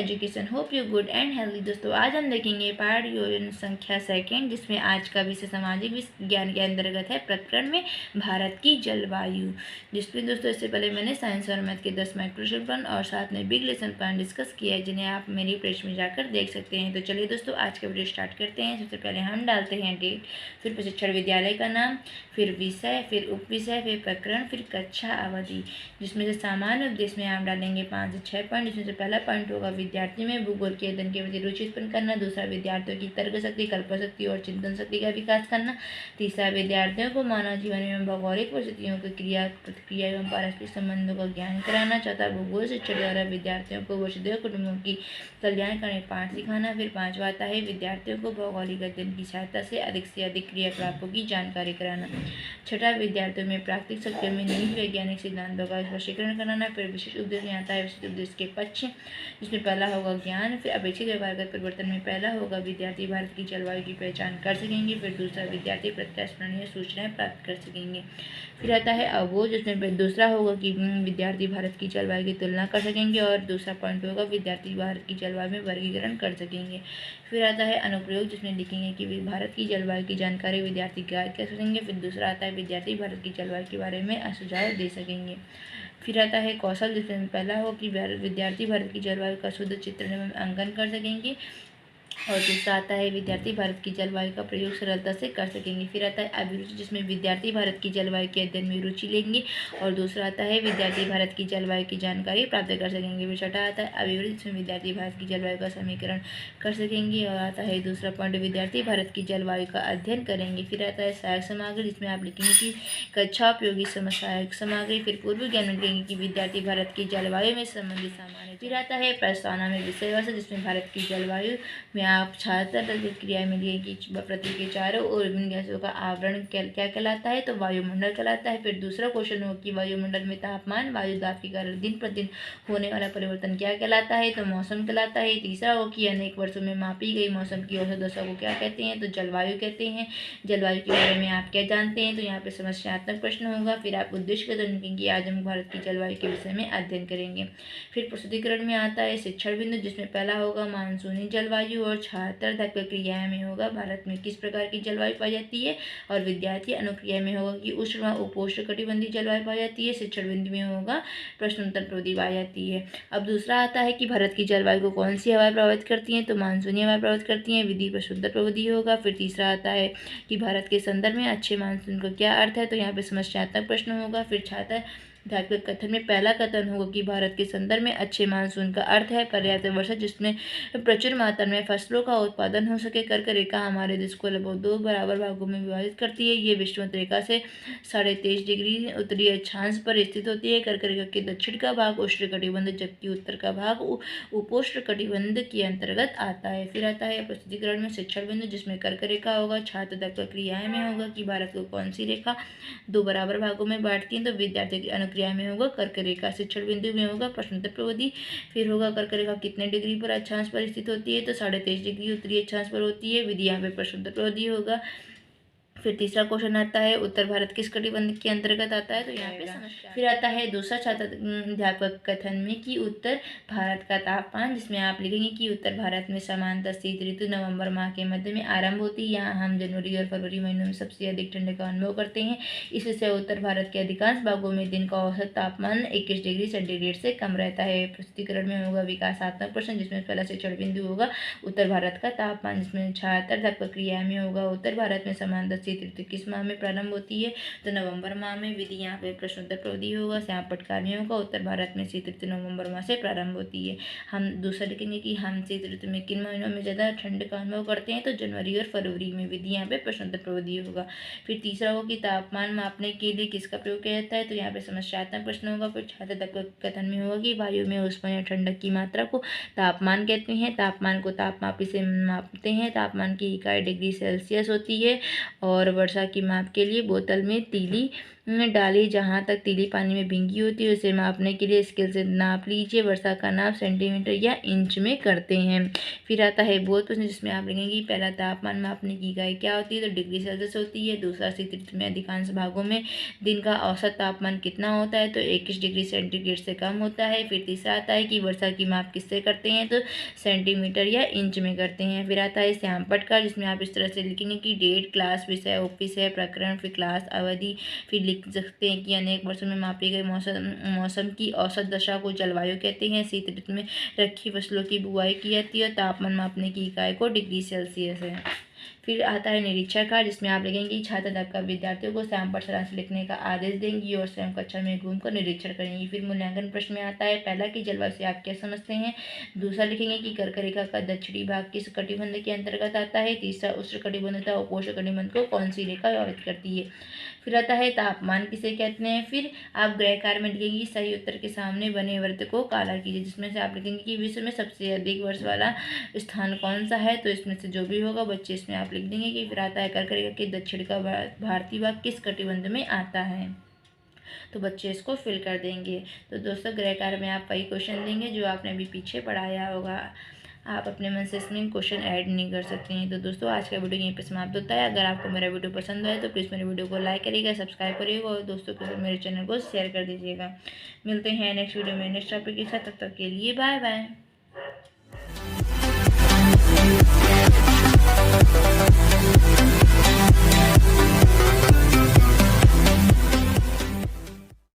Education. Hope you good and healthy. दोस्तों आज हम देखेंगे पाठ योजना संख्या सेकेंड, जिसमें आज का विषय सामाजिक विज्ञान के अंतर्गत है प्रकरण में भारत की जलवायु, जिसमें दोस्तों इससे पहले मैंने साइंस और मैथ के 10 माइक्रो प्लान और साथ में बिग लेसन प्लान डिस्कस किया है, जिन्हें आप मेरी पेज में जाकर देख सकते हैं। तो चलिए दोस्तों आज का वीडियो स्टार्ट करते हैं। सबसे पहले हम डालते हैं डेट, फिर प्रशिक्षण विद्यालय का नाम, फिर विषय, फिर उप विषय, फिर प्रकरण, फिर कक्षा अवधि, जिसमें से सामान्य उद्देश्य में आप डालेंगे 5 से 6 पॉइंट। जिसमें से पहला पॉइंट होगा विद्यार्थी में भूगोल के अध्ययन के प्रति रुचि उत्पन्न करना, दूसरा विद्यार्थियों की तर्क शक्ति, कल्पना शक्ति और चिंतन शक्ति का विकास करना, तीसरा विद्यार्थियों को मानव जीवन में भौगोलिक परिस्थितियों की क्रिया प्रतिक्रिया एवं पारस्परिक संबंधों का ज्ञान कराना, चौथा भूगोल शिक्षण द्वारा विद्यार्थियों को वसुधैव कुटुंबों की कल्याणकारी पाठ सिखाना, फिर पांचवा आता है विद्यार्थियों को भौगोलिक अध्ययन की सहायता से अधिक क्रियाकलापों की जानकारी कराना, छठा विद्यार्थियों में प्राकृतिक शक्तियों में निहित वैज्ञानिक सिद्धांतों का स्पष्टीकरण कराना, फिर विशेष उद्देश्य में आता है विशेष उद्देश्य के पक्ष, जिसमें पहला होगा ज्ञान, फिर अपेक्षित व्यवहारगत परिवर्तन में पहला होगा विद्यार्थी भारत की जलवायु की पहचान कर सकेंगे, फिर दूसरा विद्यार्थी प्रत्यास्मरणीय सूचनाएं प्राप्त कर सकेंगे, फिर आता है अवबोध, जिसमें दूसरा होगा कि विद्यार्थी भारत की जलवायु की तुलना कर सकेंगे और दूसरा पॉइंट होगा विद्यार्थी भारत की जलवायु में वर्गीकरण कर सकेंगे, फिर आता है अनुप्रयोग, जिसमें लिखेंगे कि भारत की जलवायु की जानकारी विद्यार्थी ज्ञात कर सकेंगे, फिर दूसरा आता है विद्यार्थी भारत की जलवायु के बारे में सुझाव दे सकेंगे, फिर आता है कौशल, जिसमें पहला हो कि विद्यार्थी भारत की जलवायु का शुद्ध चित्रण एवं अंकन कर सकेंगे, और दूसरा आता है विद्यार्थी भारत की जलवायु का प्रयोग सरलता से कर सकेंगे, फिर आता है अभिरुचि, जिसमें विद्यार्थी भारत की जलवायु के अध्ययन में रुचि लेंगे, और दूसरा आता है विद्यार्थी भारत की जलवायु की जानकारी प्राप्त कर सकेंगे, फिर छठा आता है अभिवृद्धि, जिसमें विद्यार्थी भारत की जलवायु का समीकरण कर सकेंगे, और आता है दूसरा पॉइंट विद्यार्थी भारत की जलवायु का अध्ययन करेंगे, फिर आता है सहायक सामग्री, जिसमें आप लिखेंगे कि कक्षा उपयोगी सहायक सामग्री, फिर पूर्व ज्ञान में लिखेंगे कि विद्यार्थी भारत की जलवायु में संबंधित सामान्य, फिर आता है प्रस्तावना में विषय वस्तु, जिसमें भारत की जलवायु में आप छात्र प्रतिक्रिया में लिए कि पृथ्वी के चारों ओर विभिन्न गैसों का आवरण क्या कहलाता है, तो वायुमंडल कहलाता है, फिर दूसरा क्वेश्चन हो कि वायुमंडल में तापमान वायु दाब के कारण दिन प्रतिदिन होने वाला परिवर्तन क्या कहलाता है, तो मौसम कहलाता है, तीसरा हो कि अनेक वर्षों में मापी गई मौसम की औसत दशा को क्या कहते हैं, तो जलवायु कहते हैं, जलवायु के बारे में आप क्या जानते हैं, तो यहाँ पे समस्यात्मक प्रश्न होगा, फिर आप उद्देश्य के दौरान लिखेंगे आज हम भारत की जलवायु के विषय में अध्ययन करेंगे, फिर प्रस्तुतिकरण में आता है शिक्षण बिंदु, जिसमें पहला होगा मानसूनी जलवायु और छात्र क्रिया में होगा भारत में किस प्रकार की जलवायु पाई जाती है, और विद्यार्थी अनुक्रिया में होगा कि उष्ण व उपोष्ण कटिबंधीय जलवायु पाई जाती है, शिक्षण बिंदु में होगा प्रश्नोत्तर प्रविधि पाई जाती है। अब दूसरा आता है कि भारत की जलवायु को कौन सी हवाएं प्रभावित करती हैं, तो मानसूनी हवाएं प्रभावित करती हैं, विधि प्रश्नोत्तर प्रविधि होगा, फिर तीसरा आता है कि भारत के संदर्भ में अच्छे मानसून का क्या अर्थ है, तो यहाँ पे समस्यात्मक प्रश्न होगा, फिर छात्र धात्विक कथन में पहला कथन होगा कि भारत के संदर्भ में अच्छे मानसून का अर्थ है पर्याप्त वर्षा, जिसमें प्रचुर मात्रा में फसलों का उत्पादन हो सके। कर्क रेखा हमारे देश को लगभग 2 बराबर भागों में विभाजित करती है। ये विषुवत रेखा से 23.5 डिग्री उत्तरी अक्षांश पर स्थित होती है। कर्क रेखा के दक्षिण का भाग उष्णकटिबंध, जबकि उत्तर का भाग उपोष्ण कटिबंध के अंतर्गत आता है। फिर आता है प्रस्तुतिकरण में शिक्षण बिंदु, जिसमें कर्क रेखा होगा, छात्र धात्विक क्रियाएं में होगा कि भारत को कौन सी रेखा 2 बराबर भागों में बांटती है, तो विद्यार्थी की क्रिया में होगा कर्क रेखा, शिक्षण बिंदु में होगा प्रश्नोत्तर प्रविधि, फिर होगा कर्क रेखा कितने डिग्री पर अक्षांश पर स्थित होती है, तो 23.5 डिग्री उत्तरी अक्षांश पर होती है, विधि यहाँ पे प्रश्नोत्तर प्रविधि होगा। फिर तीसरा क्वेश्चन आता है उत्तर भारत किस कटिबंध के अंतर्गत आता है, तो यहाँ पे समस्या। फिर आता है दूसरा छात्र अध्यापक कथन में कि उत्तर भारत का तापमान, जिसमें आप लिखेंगे कि उत्तर भारत में सामान्यतः शीत ऋतु नवंबर माह के मध्य में आरंभ होती है। यहाँ हम जनवरी और फरवरी महीनों में सबसे अधिक ठंड का अनुभव करते हैं। इससे उत्तर भारत के अधिकांश भागों में दिन का औसत तापमान 21 डिग्री सेंटीग्रेड से कम रहता है। प्रस्तुतिकरण में होगा विकासात्मक प्रश्न, जिसमें पहला शिक्षण बिंदु होगा उत्तर भारत का तापमान, जिसमें छात्र धात्विक क्रिया में होगा उत्तर भारत में सामान्यतः ऋतु किस माह में प्रारंभ होती है, तो नवंबर माह में, विधि यहाँ पे प्रश्नोत्तर प्रविधि होगा। श्याम पटकार में होगा उत्तर भारत में शीत ऋतु नवंबर माह से प्रारंभ होती है। हम दूसरा लिखेंगे कि हम शीत ऋतु में किन महीनों में ज़्यादा ठंड का अनुभव करते हैं, तो जनवरी और फरवरी में, विधि यहाँ पे प्रश्नोत्तर प्रविधि होगा। फिर तीसरा होगा कि तापमान मापने के लिए किसका प्रयोग किया जाता है, तो यहाँ पे समस्यात्मक प्रश्न होगा। फिर छात्र कथन में होगा कि वायु में ऊष्मा या ठंडक की मात्रा को तापमान कहते हैं। तापमान को तापमापी से मापते हैं। तापमान की इकाई डिग्री सेल्सियस होती है और और वर्षा की माप के लिए बोतल में तीली डाली। जहाँ तक तीली पानी में भींगी होती है उसे मापने के लिए स्केल से नाप लीजिए। वर्षा का नाप सेंटीमीटर या इंच में करते हैं। फिर आता है बहुत प्रश्न, जिसमें आप लिखेंगे पहला तापमान मापने की इकाई क्या होती है, तो डिग्री सेल्सियस होती है। दूसरा शीत ऋतु में अधिकांश भागों में दिन का औसत तापमान कितना होता है, तो 21 डिग्री सेंटीग्रेड से कम होता है। फिर तीसरा आता है कि वर्षा की माप किससे करते हैं, तो सेंटीमीटर या इंच में करते हैं। फिर आता है श्यामपट्ट का, जिसमें आप इस तरह से लिखेंगे कि डेट, क्लास, विषय, ऑफिस, प्रकरण, फिर क्लास, अवधि। फिर लिख सकते हैं कि अनेक वर्षों में मापी गई मौसम की औसत दशा को जलवायु कहते हैं। शीत ऋतु में रखी फसलों की बुआई की जाती है। तापमान मापने की इकाई को डिग्री सेल्सियस है। फिर आता है निरीक्षण का, जिसमें आप लिखेंगे कि छात्र अध्यापक विद्यार्थियों को श्यामपट्ट सारांश लिखने का आदेश देंगी और स्वयं कक्षा में घूमकर निरीक्षण करेंगी। फिर मूल्यांकन प्रश्न में आता है पहला कि जलवायु से आप क्या समझते हैं। दूसरा लिखेंगे कि कर्क रेखा का दक्षिणी भाग किस कटिबंध के अंतर्गत आता है। तीसरा उष्ण कटिबंध तथा उपोष्ण कटिबंध को कौन सी रेखा प्रभावित करती है। फिर आता है तापमान किसे कहते हैं। फिर आप गृह कार्य में लिखेंगे सही उत्तर के सामने बने वृत्त को काला कीजिए, जिसमें से आप लिखेंगे कि विश्व में सबसे अधिक वर्ष वाला स्थान कौन सा है, तो इसमें से जो भी होगा बच्चे इसमें आप लिख देंगे कि फिर आता है कर्क रेखा के दक्षिण का भारतीय भाग किस कटिबंध में आता है, तो बच्चे इसको फिल कर देंगे। तो दोस्तों गृह कार्य में आप वही क्वेश्चन देंगे जो आपने अभी पीछे पढ़ाया होगा। आप अपने मन से इसमें क्वेश्चन ऐड नहीं कर सकते हैं। तो दोस्तों आज का वीडियो यहीं पर समाप्त होता है। अगर आपको मेरा वीडियो पसंद आए तो प्लीज़ मेरे वीडियो को लाइक करिएगा, सब्सक्राइब करिएगा और दोस्तों के साथ मेरे चैनल को शेयर कर दीजिएगा। मिलते हैं नेक्स्ट वीडियो में नेक्स्ट टॉपिक के साथ, तब तक के लिए बाय बाय।